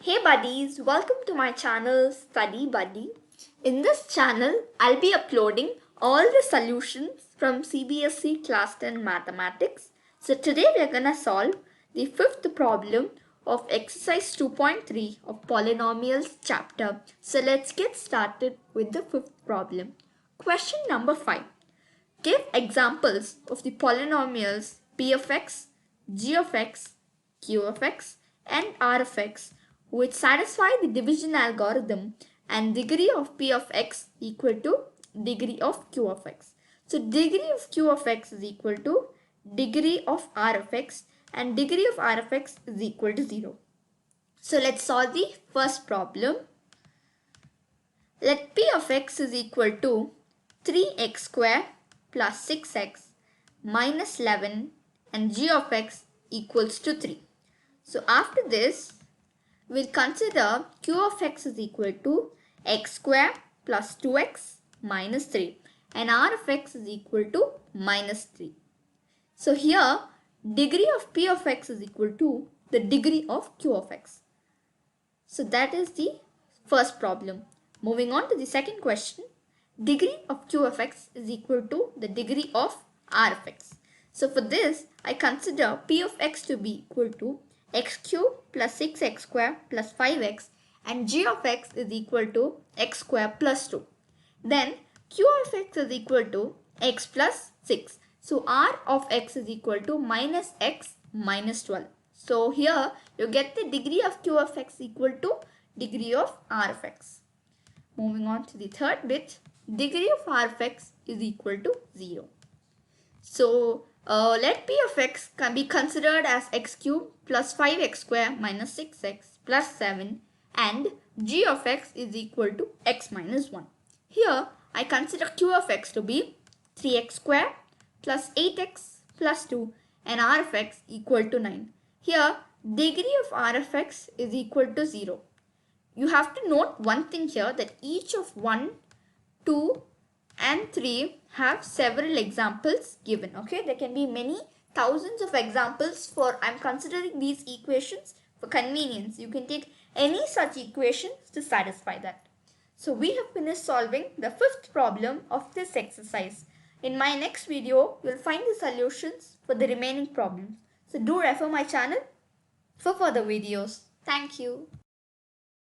Hey buddies, welcome to my channel Study Buddy. In this channel, I'll be uploading all the solutions from CBSE Class 10 Mathematics. So today we're gonna solve the fifth problem of exercise 2.3 of polynomials chapter. So let's get started with the fifth problem. Question number 5. Give examples of the polynomials p of x, g of x, q of x, and r of x which satisfy the division algorithm and degree of p of x equal to degree of q of x. So degree of q of x is equal to degree of r of x and degree of r of x is equal to 0. So let's solve the first problem. Let p of x is equal to 3x square plus 6x minus 11 and g of x equals to 3. So after this, we'll consider q of x is equal to x square plus 2x minus 3 and r of x is equal to minus 3. So here, degree of p of x is equal to the degree of q of x. So that is the first problem. Moving on to the second question. Degree of q of x is equal to the degree of r of x. So for this, I consider p of x to be equal to x cube plus 6x square plus 5x and g of x is equal to x square plus 2. Then q of x is equal to x plus 6. So r of x is equal to minus x minus 12. So here you get the degree of q of x equal to degree of r of x. Moving on to the third bit, degree of r of x is equal to 0. So let p of x can be considered as x cube plus 5x square minus 6x plus 7 and g of x is equal to x minus 1. Here I consider q of x to be 3x square plus 8x plus 2 and r of x equal to 9. Here degree of r of x is equal to 0. You have to note one thing here, that each of 1, 2 and 3 have several examples given. Okay, there can be many thousands of examples for I'm considering these equations for convenience. You can take any such equations to satisfy that. So we have finished solving the fifth problem of this exercise. In my next video, you'll find the solutions for the remaining problems. So do refer my channel for further videos. Thank you.